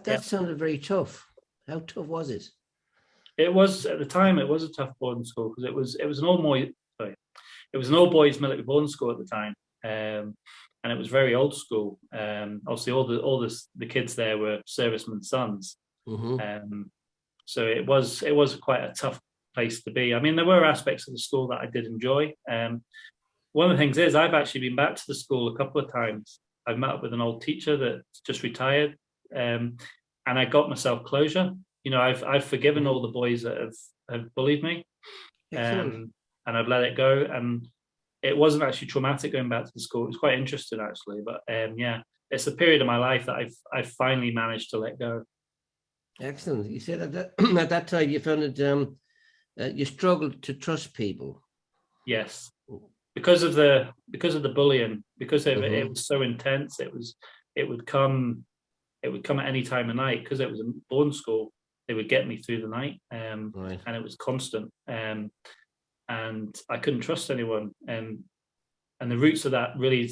That sounded very tough. How tough was it? It was at the time. It was a tough boarding school because it was an all boys. Sorry, it was an all boys military boarding school at the time, and it was very old school. Obviously, all the kids there were servicemen's sons, Mm-hmm. so it was quite a tough place to be. I mean, there were aspects of the school that I did enjoy. One of the things is I've actually been back to the school a couple of times. I've met up with an old teacher that just retired, and I got myself closure. You know, I've forgiven all the boys that have bullied me, Excellent. and I've let it go. And it wasn't actually traumatic going back to the school. It was quite interesting actually, but yeah, it's a period of my life that I've finally managed to let go. Excellent. You said at that time you found it you struggled to trust people. Yes, because of the bullying, because it Mm-hmm. was so intense. It would come at any time of night because it was a boarding school. They would get me through the night, Right. and it was constant. And I couldn't trust anyone. And the roots of that really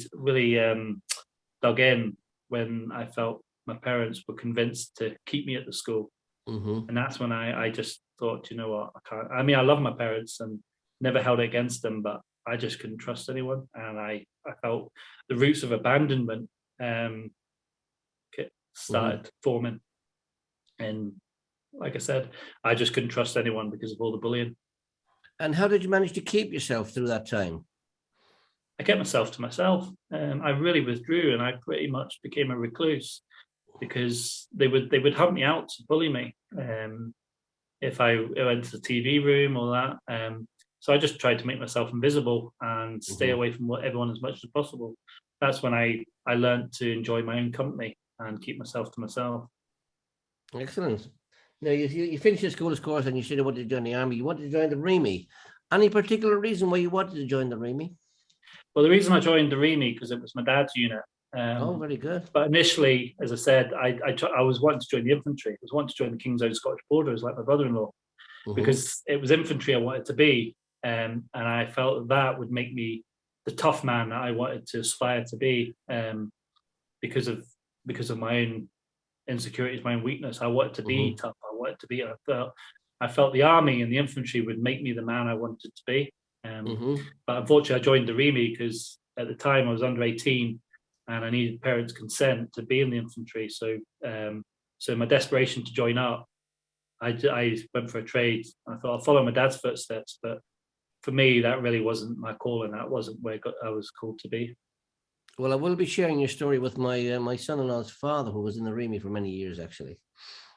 dug in when I felt my parents were convinced to keep me at the school. Mm-hmm. And that's when I just thought, you know what, I can't. I mean, I love my parents and never held it against them, but I just couldn't trust anyone. And I felt the roots of abandonment um, Mm-hmm. started forming. And like I said, I just couldn't trust anyone because of all the bullying. And how did you manage to keep yourself through that time? I kept myself to myself. I really withdrew, and I pretty much became a recluse because they would hunt me out to bully me if I went to the TV room or that. So I just tried to make myself invisible and stay Mm-hmm. away from everyone as much as possible. That's when I learned to enjoy my own company and keep myself to myself. Excellent. Now you finished your school, of course, and you said you wanted to join the army. You wanted to join the Remy. Any particular reason why you wanted to join the Remy? Well, the reason I joined the REME because it was my dad's unit. Oh, Um, very good. but initially, as I said, I was wanting to join the infantry. I was wanting to join the King's Own Scottish Borderers, like my brother-in-law, Mm-hmm. because it was infantry I wanted to be, and I felt that would make me the tough man that I wanted to aspire to be, because of my own insecurities, my own weakness. I wanted to be Mm-hmm. tough. I wanted to be. I felt the army and the infantry would make me the man I wanted to be. Mm-hmm. But unfortunately, I joined the REME because at the time I was under 18 and I needed parents' consent to be in the infantry. So my desperation to join up, I went for a trade. I thought I'll follow my dad's footsteps, but for me, that really wasn't my calling. That wasn't where I was called to be. Well, I will be sharing your story with my son-in-law's father, who was in the Remy for many years, actually.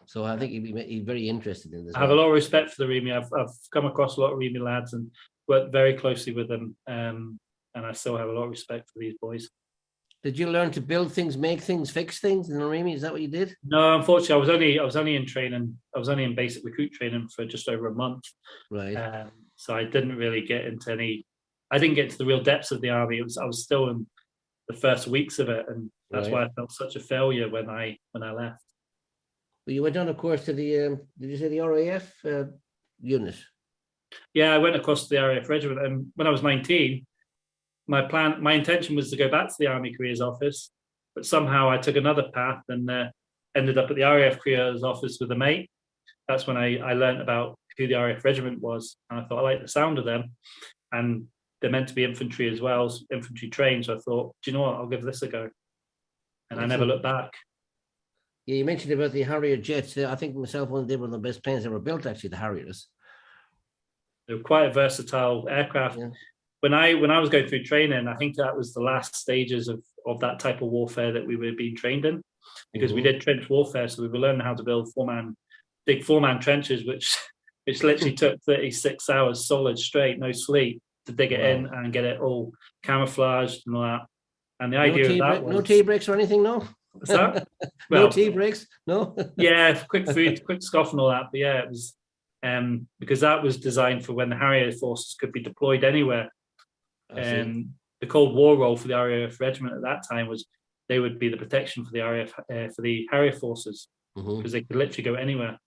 So I think he'd be very interested in this I as have a well. lot of respect for the REME. I've come across a lot of REME lads and worked very closely with them, and I still have a lot of respect for these boys. Did you learn to build things, make things, fix things in the Remy? Is that what you did? No, unfortunately, I was only in training. I was only in basic recruit training for just over a month. Right. So I didn't really get into any. I didn't get to the real depths of the army. I was still in the first weeks of it, and that's Right. why I felt such a failure when I left. Well, you went on, of course, to the did you say the RAF unit? Yeah, I went across to the RAF regiment, and when I was 19, my intention was to go back to the Army Careers Office, but somehow I took another path and ended up at the RAF Careers Office with a mate. That's when I learned about who the RAF regiment was, and I thought I liked the sound of them, and they're meant to be infantry as well, infantry trained. So I thought, do you know what? I'll give this a go, and I never Excellent. looked back. Yeah, you mentioned about the Harrier jets. I think myself one of the best planes ever built, actually, the Harriers. They're quite a versatile aircraft. Yeah. When I was going through training, I think that was the last stages of that type of warfare that we were being trained in, because we Mm-hmm. did trench warfare, so we were learning how to build big 4-man trenches, which literally took 36 hours solid straight, no sleep, to dig it in Wow. and get it all camouflaged and all that. And the No idea of tea that break, no was, tea breaks or anything, no? what's that? No Well, tea breaks, no? yeah, quick food, quick scoff and all that. But yeah, it was because that was designed for when the Harrier forces could be deployed anywhere. I see. The Cold War role for the RAF regiment at that time was they would be the protection for the RAF for the Harrier forces, Mm-hmm. because they could literally go anywhere.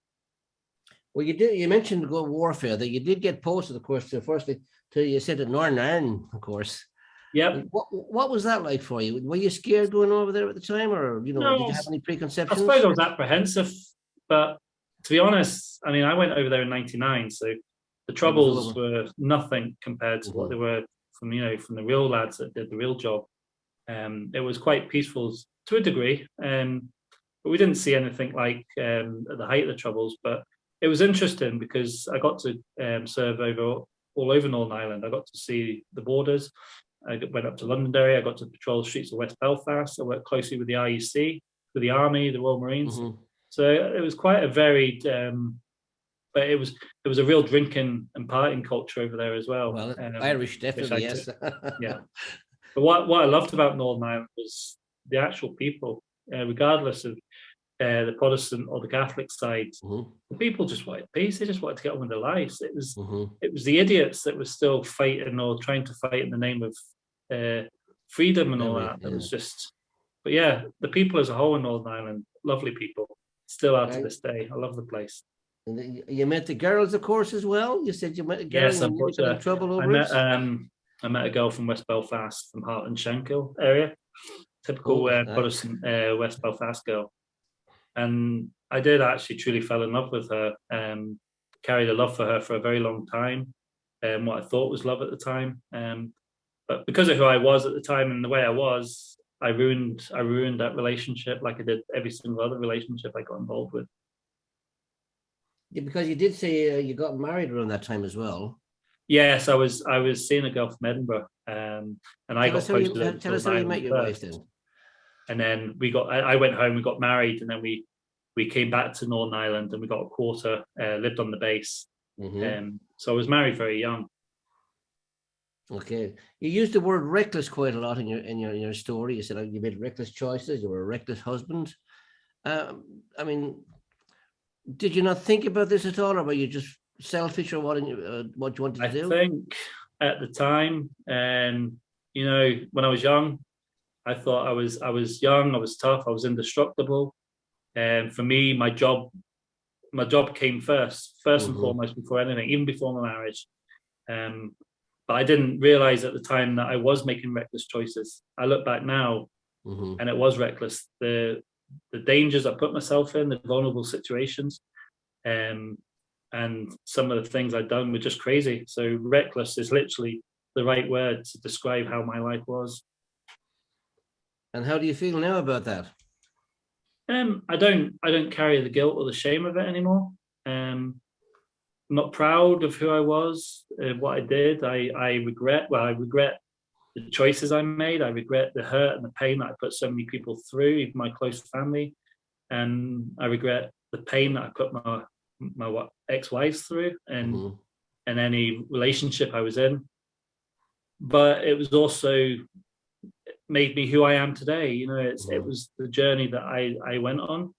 Well, you mentioned warfare, that you did get posted, of course, to firstly, to, you said, at Northern Ireland, of course. Yep. What was that like for you? Were you scared going over there at the time, or No, did you have any I preconceptions? suppose I was apprehensive, but to be honest, I mean, I went over there in '99, so the It was troubles over. were nothing compared to what Mhm. they were from the real lads that did the real job. It was quite peaceful to a degree, but we didn't see anything like at the height of the troubles. But it was interesting because I got to serve all over Northern Ireland. I got to see the borders. I went up to Londonderry. I got to patrol the streets of West Belfast. I worked closely with the RUC, with the Army, the Royal Marines. Mhm. So it was quite a varied, but it was a real drinking and partying culture over there as well. Well, Irish Which definitely, I took, yes. yeah. But what I loved about Northern Ireland was the actual people, regardless of the Protestant or the Catholic side. Mhm. The people just wanted peace. They just wanted to get on with their lives. Mhm. It was the idiots that were still fighting or trying to fight in the name of freedom and all that. It Yeah. was just, but yeah, the people as a whole in Northern Ireland, lovely people, still are to this day. I love the place. And you met the girls, of course, as well. You said you met a girl Yes, and you got in trouble I over it. I met a girl from West Belfast, from Hart and Shankill area, typical Protestant West Belfast girl, and I did actually truly fell in love with her. Carried a love for her for a very long time, what I thought was love at the time. But because of who I was at the time and the way I was, I ruined that relationship, like I did every single other relationship I got involved with. Yeah, because you did say you got married around that time as well. Yes, I was seeing a girl from Edinburgh, and I got posted over to Tell us how you met Northern your Ireland wife first. then. And then I went home, we got married, and then we came back to Northern Ireland, and we got a quarter, lived on the base. Mhm. So I was married very young. Okay, you used the word reckless quite a lot in your story. You said you made reckless choices. You were a reckless husband. I mean, did you not think about this at all, or were you just selfish, or what you wanted to I do? think at the time, when I was young, I thought I was young, I was tough, I was indestructible. And for me, my job came first and Mhm. foremost, before anything, even before my marriage. But I didn't realize at the time that I was making reckless choices. I look back now, Mhm. and it was reckless. The dangers I put myself in, the vulnerable situations, and some of the things I'd done were just crazy. So reckless is literally the right word to describe how my life was. And how do you feel now about that? I don't carry the guilt or the shame of it anymore. I'm not proud of who I was, what I did. I regret the choices I made. I regret the hurt and the pain that I put so many people through, even my close family. And I regret the pain that I put my ex-wives through, and Mhm. any relationship I was in. But it was also made me who I am today. It Mhm. was the journey that I went on.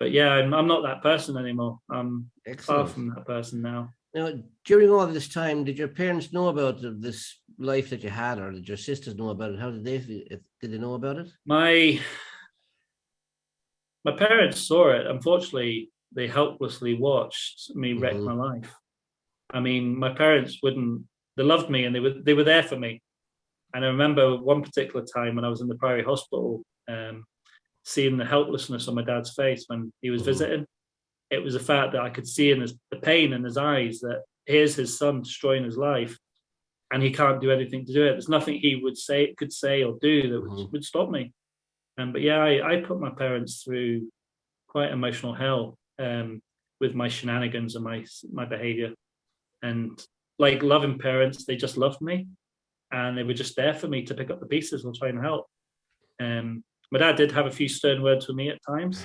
But yeah, I'm not that person anymore. I'm far Excellent. from that person now. Now, during all this time, did your parents know about this life that you had, or did your sisters know about it? How did they feel? Did they know about it? My parents saw it. Unfortunately, they helplessly watched me wreck my Mhm. life. I mean, my parents wouldn't. They loved me, and they were there for me. And I remember one particular time when I was in the Priory Hospital, seeing the helplessness on my dad's face when he was Mhm. visiting. It was the fact that I could see in the pain in his eyes that here's his son destroying his life, and he can't do anything to do it. There's nothing he could say or do that Mhm. would stop me. But yeah, I put my parents through quite emotional hell, with my shenanigans and my behavior. And like loving parents, they just loved me, and they were just there for me to pick up the pieces and try and help. My dad did have a few stern words with me at times.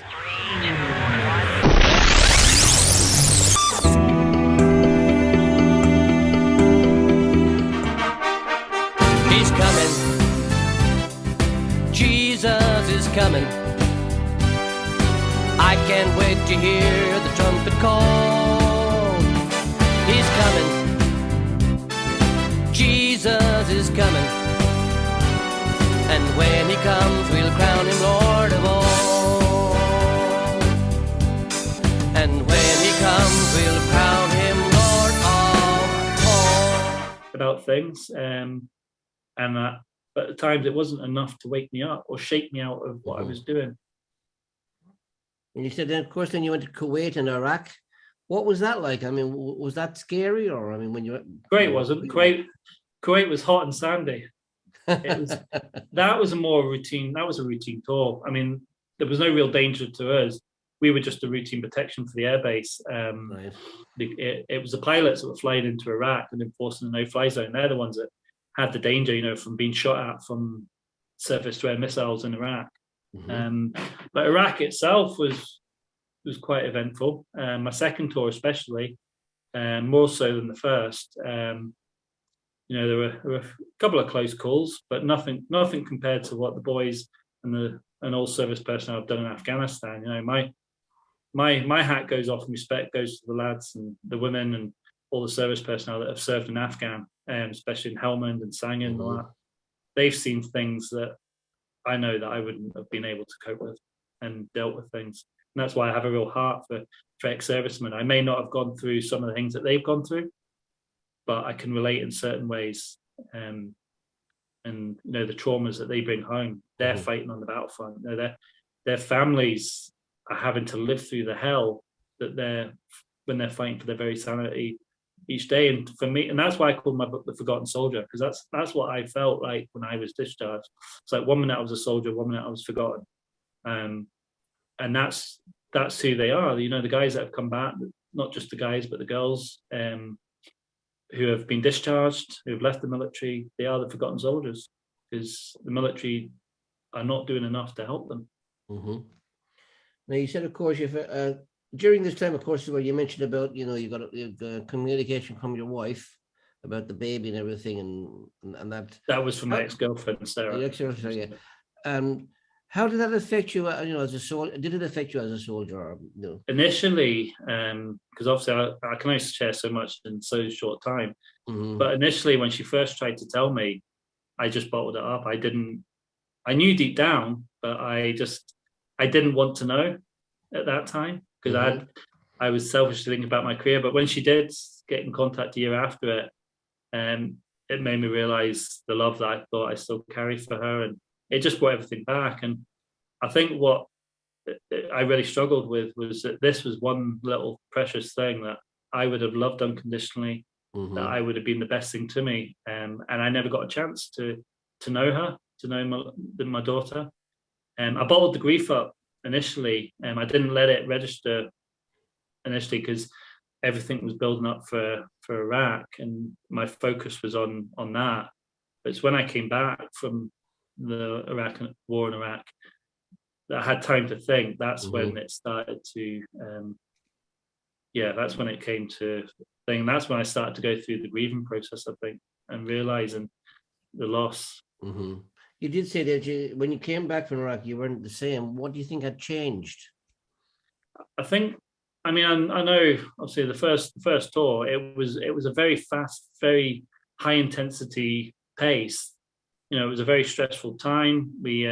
He's coming. Jesus is coming. I can't wait to hear the trumpet call. He's coming. Jesus is coming. And when he comes, we'll crown him Lord of all. And when he comes, we'll crown him Lord of all. But about things, and that. But at times it wasn't enough to wake me up or shake me out of what I was doing. And you said then, of course, then you went to Kuwait and Iraq. What was that like? I mean, was that scary, or I mean, when you Kuwait wasn't. Kuwait was hot and sandy. It was that was a more routine. That was a routine tour. I mean, there was no real danger to us. We were just a routine protection for the airbase. Right. It was the pilots that were flying into Iraq and enforcing the no-fly zone. They're the ones that had the danger, you know, from being shot at from surface-to-air missiles in Iraq. But Iraq itself was quite eventful. My second tour, especially, more so than the first. You know, there were a couple of close calls, but nothing compared to what the boys and all service personnel have done in Afghanistan. You know, my hat goes off and respect goes to the lads and the women and all the service personnel that have served in Afghan, especially in Helmand and Sangin and all that. They've seen things that I know that I wouldn't have been able to cope with and dealt with things. And that's why I have a real heart for ex-servicemen. I may not have gone through some of the things that they've gone through, but I can relate in certain ways. And you know, the traumas that they bring home, they're fighting on the battlefront. You know, their families are having to live through the hell that when they're fighting for their very sanity each day. And for me, and that's why I called my book The Forgotten Soldier, because that's what I felt like when I was discharged. It's like 1 minute I was a soldier, 1 minute I was forgotten. And that's who they are. You know, the guys that have come back, not just the guys, but the girls who have been discharged, who have left the military, they are the forgotten soldiers, because the military are not doing enough to help them. Now, you said, of course, during this time, of course, where you mentioned about, you know, you got communication from your wife about the baby and everything, and that was from my ex-girlfriend, Sarah. Your ex-girlfriend, yeah. And how did that affect you? You know, as a soldier, did it affect you as a soldier? Or, you know? Initially, because obviously I can only share so much in so short time. But initially, when she first tried to tell me, I just bottled it up. I knew deep down, but I didn't want to know at that time, because I was selfishly thinking about my career. But when she did get in contact a year after it, it made me realize the love that I thought I still carried for her, and it just brought everything back. And I think what I really struggled with was that this was one little precious thing that I would have loved unconditionally, that I would have been the best thing to me, and I never got a chance to know her, to know my daughter. I bottled the grief up initially, and I didn't let it register initially because everything was building up for Iraq, and my focus was on that. But it's when I came back from the war in Iraq that I had time to think. That's when it started to, that's when it came to thing. That's when I started to go through the grieving process, I think, and realizing the loss. You did say that when you came back from Iraq, you weren't the same. What do you think had changed? I think, I mean, I know, obviously, the first tour, it was a very fast, very high intensity pace. You know, it was a very stressful time. We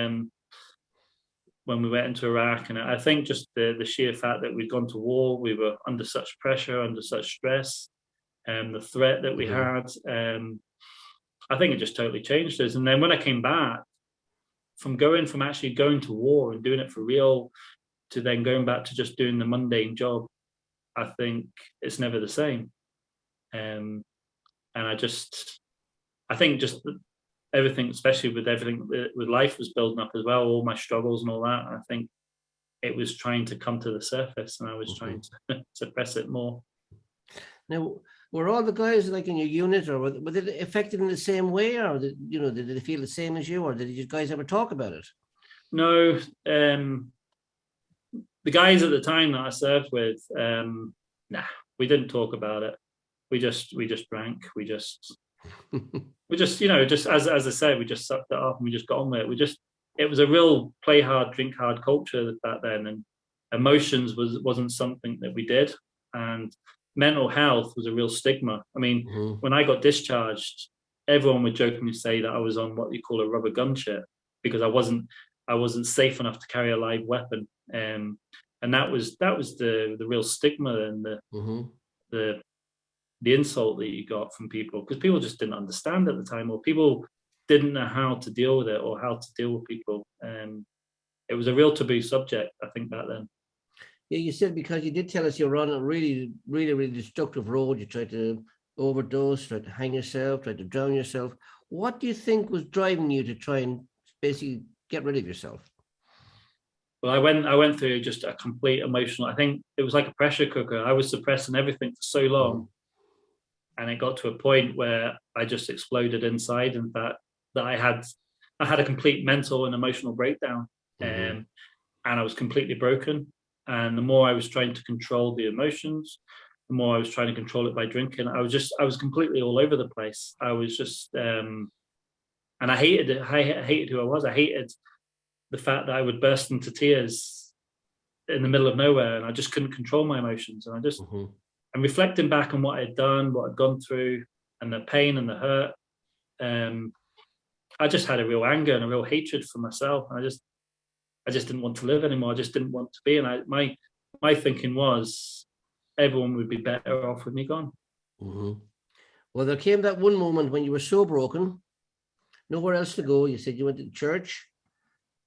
when we went into Iraq, and I think just the sheer fact that we'd gone to war, we were under such pressure, under such stress, and the threat that we had. I think it just totally changed us. And then when I came back, from actually going to war and doing it for real, to then going back to just doing the mundane job, I think it's never the same. And I think just everything, especially with everything with life was building up as well, all my struggles and all that. I think it was trying to come to the surface, and I was trying to suppress it more. Now, were all the guys like in your unit, or were they affected in the same way, or did they feel the same as you, or did you guys ever talk about it? No, the guys at the time that I served with, we didn't talk about it. We just drank. We just, just as I said, we just sucked it up and we just got on with it. It was a real play hard, drink hard culture back then, and emotions wasn't something that we did, and mental health was a real stigma. I mean, when I got discharged, everyone would jokingly say that I was on what you call a rubber gun ship, because I wasn't safe enough to carry a live weapon, and that was the real stigma and the the insult that you got from people, because people just didn't understand at the time, or people didn't know how to deal with it or how to deal with people. It was a real taboo subject, I think, back then. Yeah, you said, because you did tell us you were on a really, really, really destructive road. You tried to overdose, tried to hang yourself, tried to drown yourself. What do you think was driving you to try and basically get rid of yourself? Well, I went through just a complete emotional. I think it was like a pressure cooker. I was suppressing everything for so long, and it got to a point where I just exploded inside, and that I had a complete mental and emotional breakdown, and I was completely broken. And the more I was trying to control the emotions, the more I was trying to control it by drinking. I was completely all over the place. I was just, and I hated it. I hated who I was. I hated the fact that I would burst into tears in the middle of nowhere, and I just couldn't control my emotions. And I just, and reflecting back on what I'd done, what I'd gone through, and the pain and the hurt, I just had a real anger and a real hatred for myself. I just didn't want to live anymore. I just didn't want to be. And my thinking was, everyone would be better off with me gone. Well, there came that one moment when you were so broken, nowhere else to go. You said you went to church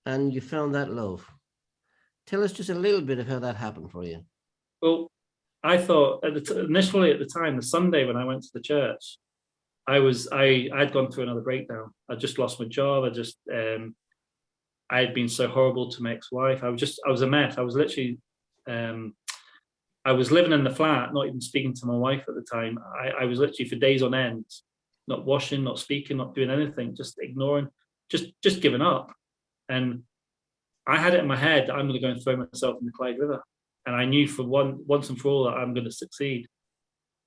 and you found that love. Tell us just a little bit of how that happened for you. Well, I thought initially at the time, the Sunday when I went to the church, I'd gone through another breakdown. I just lost my job. I had been so horrible to my ex-wife. I was a mess. I was literally, I was living in the flat, not even speaking to my wife at the time. I was literally for days on end, not washing, not speaking, not doing anything, just ignoring, just giving up. And I had it in my head that I'm going to go and throw myself in the Clyde River. And I knew for once and for all that I'm going to succeed.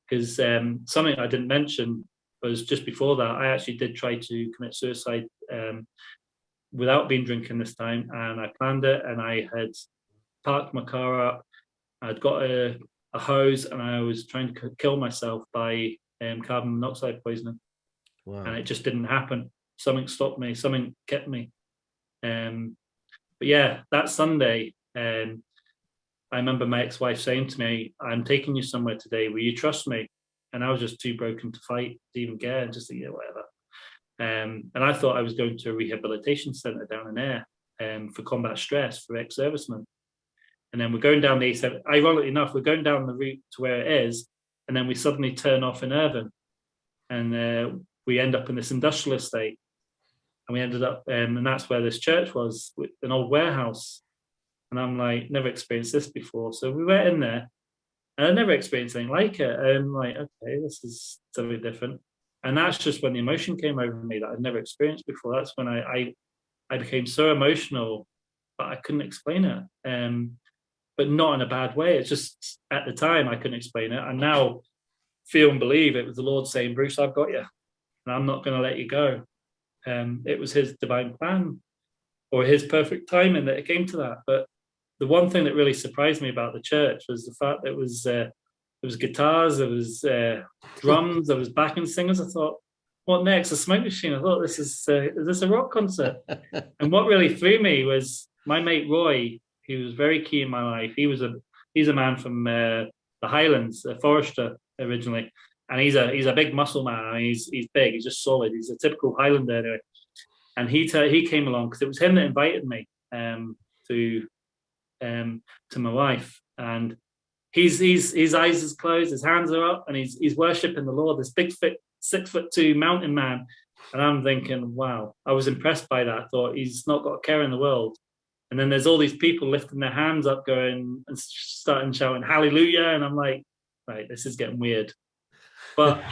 Because something I didn't mention was just before that, I actually did try to commit suicide without being drinking this time. And I planned it, and I had parked my car up. I'd got a hose, and I was trying to kill myself by carbon monoxide poisoning. Wow. And it just didn't happen. Something stopped me. Something kept me. But yeah, that Sunday, I remember my ex-wife saying to me, "I'm taking you somewhere today. Will you trust me?" And I was just too broken to fight, to even care, and just think, yeah, whatever. And I thought I was going to a rehabilitation centre down in Ayr for combat stress for ex-servicemen. And then we're going down the A7. Ironically enough, we're going down the route to where it is, and then we suddenly turn off in Irvine, and we end up in this industrial estate. And we ended up, and that's where this church was, with an old warehouse. And I'm like, never experienced this before. So we went in there, and I never experienced anything like it. And I'm like, okay, this is something different. And that's just when the emotion came over me that I'd never experienced before. That's when I became so emotional, but I couldn't explain it. But not in a bad way. It's just, at the time, I couldn't explain it. I now feel and believe it was the Lord saying, "Bruce, I've got you, and I'm not going to let you go." It was his divine plan, or his perfect timing, that it came to that. But the one thing that really surprised me about the church was the fact that it was there was guitars, there was drums, there was backing singers. I thought, what next? A smoke machine? I thought, is this a rock concert? And what really threw me was my mate Roy. He was very key in my life. He's a man from the Highlands, a forester originally. And he's a big muscle man. I mean, he's big. He's just solid. He's a typical Highlander anyway. And he came along because it was him that invited me to my wife. And his eyes is closed, his hands are up, and he's worshiping the Lord. This big 6'2" mountain man. And I'm thinking, wow. I was impressed by that. I thought, he's not got a care in the world. And then there's all these people lifting their hands up, going and starting shouting hallelujah. And I'm like, right, this is getting weird. But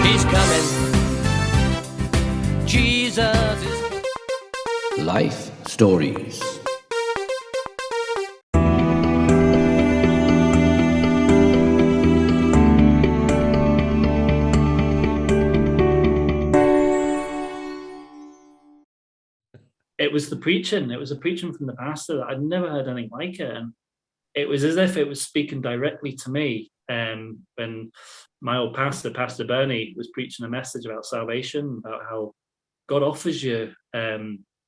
He's coming. Jesus is Life Stories. it was the preaching. It was a preaching from the pastor that I'd never heard anything like it. And it was as if it was speaking directly to me. When my old pastor, Pastor Bernie, was preaching a message about salvation, about how God offers you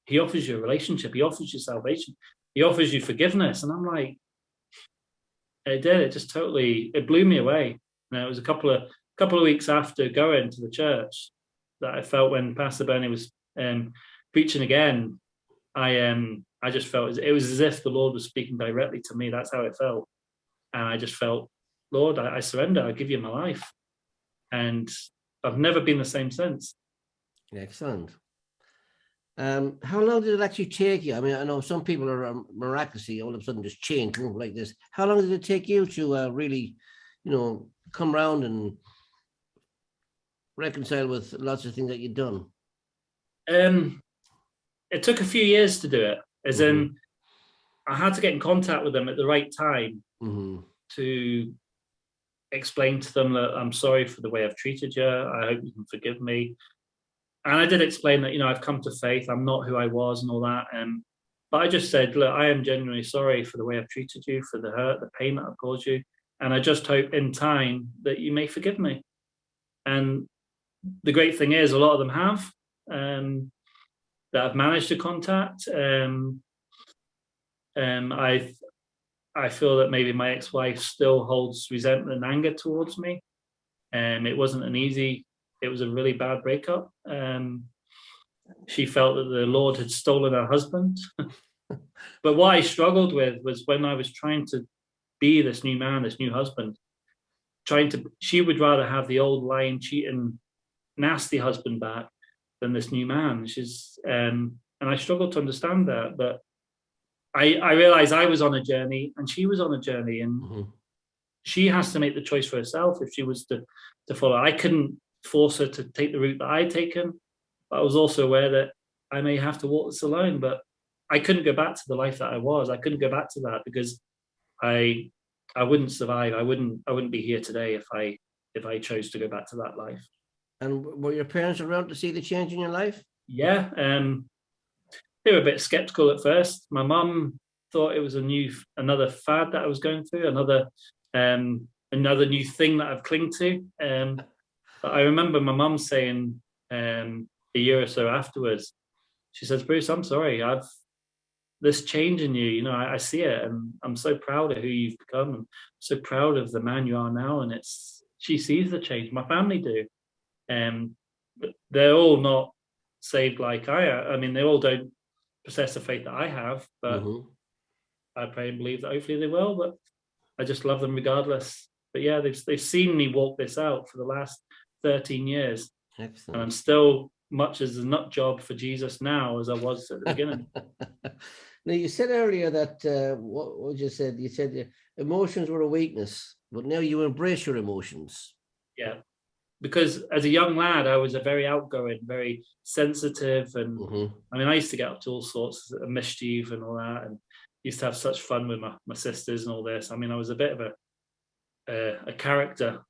he offers you a relationship. He offers you salvation. He offers you forgiveness. And I'm like, it did. It just totally, it blew me away. And it was a couple of weeks after going to the church that I felt when Pastor Bernie was preaching again. I just felt it was as if the Lord was speaking directly to me. That's how it felt. And I just felt, Lord, I surrender. I give you my life. And I've never been the same since. Excellent. How long did it actually take you? I mean, I know some people are miraculously all of a sudden just change like this. How long did it take you to really, come around and reconcile with lots of things that you've done? It took a few years to do it, as in I had to get in contact with them at the right time to explain to them that I'm sorry for the way I've treated you. I hope you can forgive me. And I did explain that, I've come to faith. I'm not who I was and all that. But I just said, look, I am genuinely sorry for the way I've treated you, for the hurt, the pain that I've caused you. And I just hope in time that you may forgive me. And the great thing is a lot of them have, that I've managed to contact. I feel that maybe my ex-wife still holds resentment and anger towards me. It wasn't it was a really bad breakup. She felt that the Lord had stolen her husband. But what I struggled with was when I was trying to be this new man, this new husband, she would rather have the old lying, cheating, nasty husband back than this new man. And I struggled to understand that. But I realized I was on a journey and she was on a journey, and she has to make the choice for herself if she was to follow. I couldn't force her to take the route that I'd taken, but I was also aware that I may have to walk this alone. But I couldn't go back to the life that I was. I couldn't go back to that because I wouldn't survive. I wouldn't be here today if I chose to go back to that life. And were your parents around to see the change in your life? Yeah, they were a bit skeptical at first. My mum thought it was another fad that I was going through, another new thing that I've clung to. But I remember my mum saying a year or so afterwards, she says, "Bruce, I'm sorry. I've this change in you. I see it, and I'm so proud of who you've become. I'm so proud of the man you are now." And she sees the change. My family do. But they're all not saved like I am. I mean, they all don't possess the faith that I have, but I pray and believe that hopefully they will. But I just love them regardless. But yeah, they've seen me walk this out for the last 13 years. Excellent. And I'm still much as a nut job for Jesus now as I was at the beginning. Now, you said earlier that what you said? You said emotions were a weakness, but now you embrace your emotions. Yeah, because as a young lad, I was a very outgoing, very sensitive, and I mean, I used to get up to all sorts of mischief and all that, and used to have such fun with my sisters and all this. I mean, I was a bit of a character,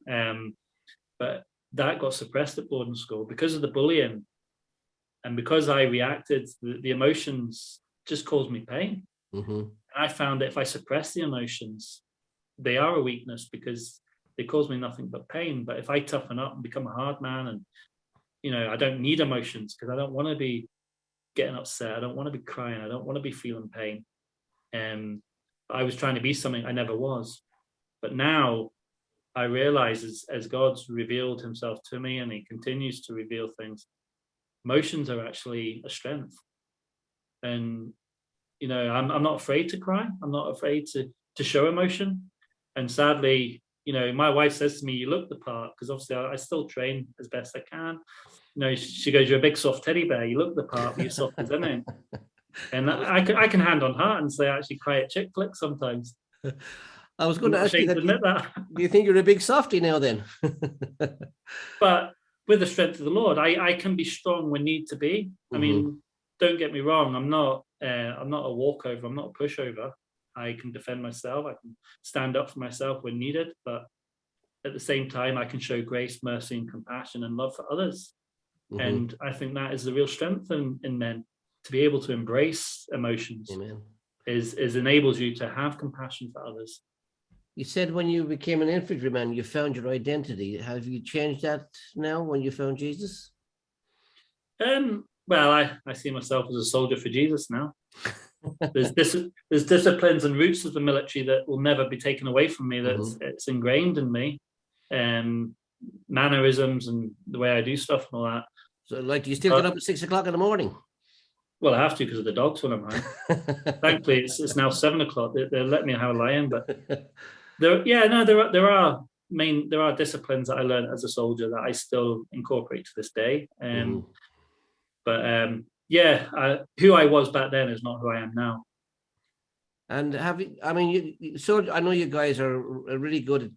but that got suppressed at boarding school because of the bullying, and because I reacted. The emotions just caused me pain. And I found that if I suppress the emotions, they are a weakness because they cause me nothing but pain. But if I toughen up and become a hard man, and I don't need emotions because I don't want to be getting upset. I don't want to be crying. I don't want to be feeling pain. I was trying to be something I never was. But now I realize as God's revealed himself to me, and he continues to reveal things, emotions are actually a strength. And, I'm not afraid to cry. I'm not afraid to show emotion. And sadly, my wife says to me, "You look the part," because obviously I still train as best I can. She goes, "You're a big soft teddy bear. You look the part, but you're soft as anything." And I can hand on heart and say I actually cry at chick flicks sometimes. I was going to ask you that. Admit that. Do you think you're a big softie now then? But with the strength of the Lord, I can be strong when need to be. I mean, don't get me wrong. I'm not a walkover. I'm not a pushover. I can defend myself. I can stand up for myself when needed. But at the same time, I can show grace, mercy, and compassion and love for others. And I think that is the real strength in men, to be able to embrace emotions. Amen. is enables you to have compassion for others. You said when you became an infantryman, you found your identity. Have you changed that now when you found Jesus? Well, I see myself as a soldier for Jesus now. There's disciplines and roots of the military that will never be taken away from me. It's ingrained in me, mannerisms and the way I do stuff and all that. So, like, do you still get up at 6 o'clock in the morning? Well, I have to because of the dogs when I'm home. Thankfully, it's now 7 o'clock. They let me have a lie in, but there are disciplines that I learned as a soldier that I still incorporate to this day. But who I was back then is not who I am now. And I know you guys are really good at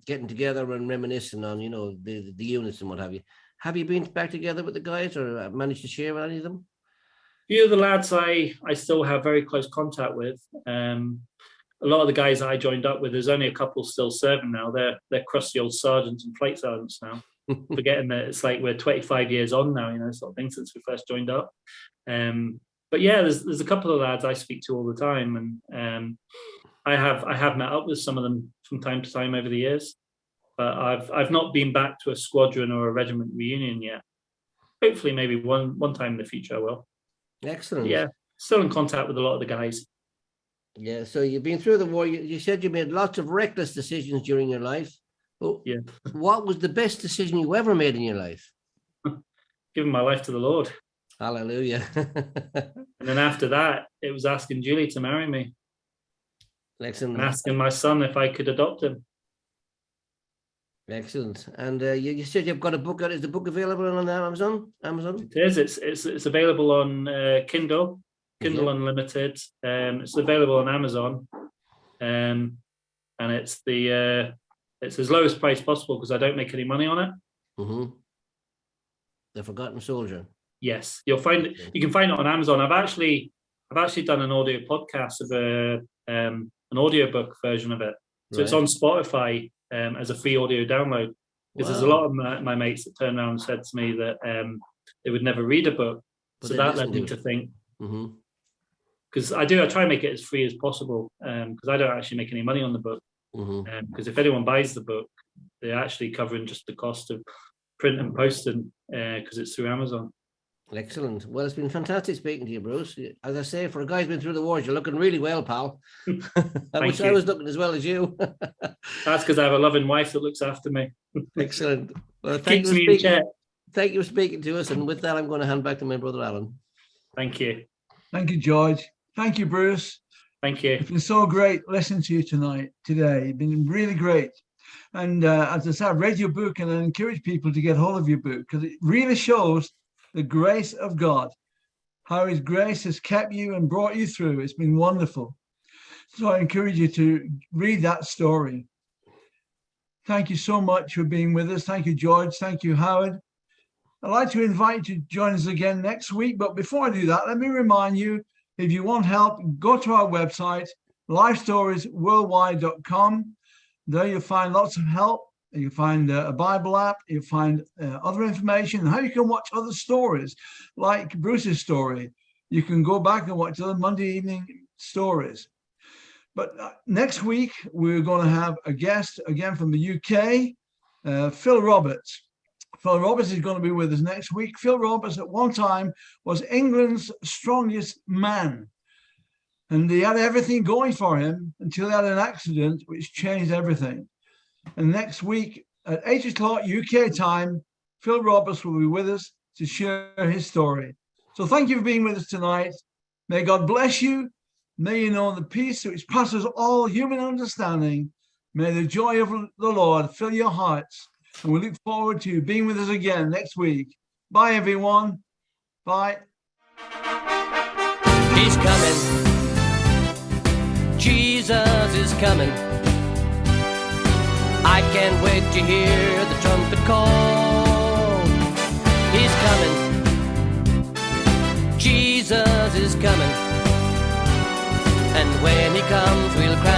getting together and reminiscing on, the units and what have you. Have you been back together with the guys or managed to share with any of them? A few of the lads I still have very close contact with. A lot of the guys that I joined up with, there's only a couple still serving now. They're crusty old sergeants and flight sergeants now. Forgetting that it's like we're 25 years on now, sort of thing, since we first joined up. But yeah, there's a couple of lads I speak to all the time, and I have met up with some of them from time to time over the years. But I've not been back to a squadron or a regiment reunion yet. Hopefully, maybe one time in the future I will. Excellent. Yeah, still in contact with a lot of the guys. Yeah, so you've been through the war. You said you made lots of reckless decisions during your life. Well, yeah. What was the best decision you ever made in your life? Giving my life to the Lord. Hallelujah. And then after that, it was asking Julie to marry me. Excellent. And asking my son if I could adopt him. Excellent. And you said you've got a book out. Is the book available on Amazon? It is. It's available on Kindle Unlimited. It's available on Amazon, and it's it's as lowest price possible because I don't make any money on it. The Forgotten Soldier. Yes, you can find it on Amazon. I've actually done an audio podcast of an audiobook version of it. So It's on Spotify as a free audio download. Because there's a lot of my mates that turned around and said to me that they would never read a book. So that led me to think. Because I try and make it as free as possible because I don't actually make any money on the book. Because if anyone buys the book, they're actually covering just the cost of print and posting because it's through Amazon. Excellent. Well, it's been fantastic speaking to you, Bruce. As I say, for a guy who's been through the wars, you're looking really well, pal. I wish I was looking as well as you. That's because I have a loving wife that looks after me. Excellent. Well, thank you for speaking to us. And with that, I'm going to hand back to my brother, Alan. Thank you. Thank you, George. Thank you, Bruce. Thank you. It's been so great listening to you today. It's been really great. And as I said, I read your book and I encourage people to get hold of your book because it really shows the grace of God, how his grace has kept you and brought you through. It's been wonderful. So I encourage you to read that story. Thank you so much for being with us. Thank you, George. Thank you, Howard. I'd like to invite you to join us again next week. But before I do that, let me remind you, if you want help, go to our website, LifeStoriesWorldwide.com. There you'll find lots of help. You'll find a Bible app. You'll find other information, how you can watch other stories, like Bruce's story. You can go back and watch other Monday evening stories. But next week, we're going to have a guest again from the UK, Phil Roberts. Phil Roberts is going to be with us next week. Phil Roberts at one time was England's strongest man. And he had everything going for him until he had an accident, which changed everything. And next week at 8 o'clock UK time, Phil Roberts will be with us to share his story. So thank you for being with us tonight. May God bless you. May you know the peace which passes all human understanding. May the joy of the Lord fill your hearts. And we look forward to you being with us again next week. Bye, everyone. Bye. He's coming. Jesus is coming. I can't wait to hear the trumpet call. He's coming. Jesus is coming. And when he comes, we'll cry.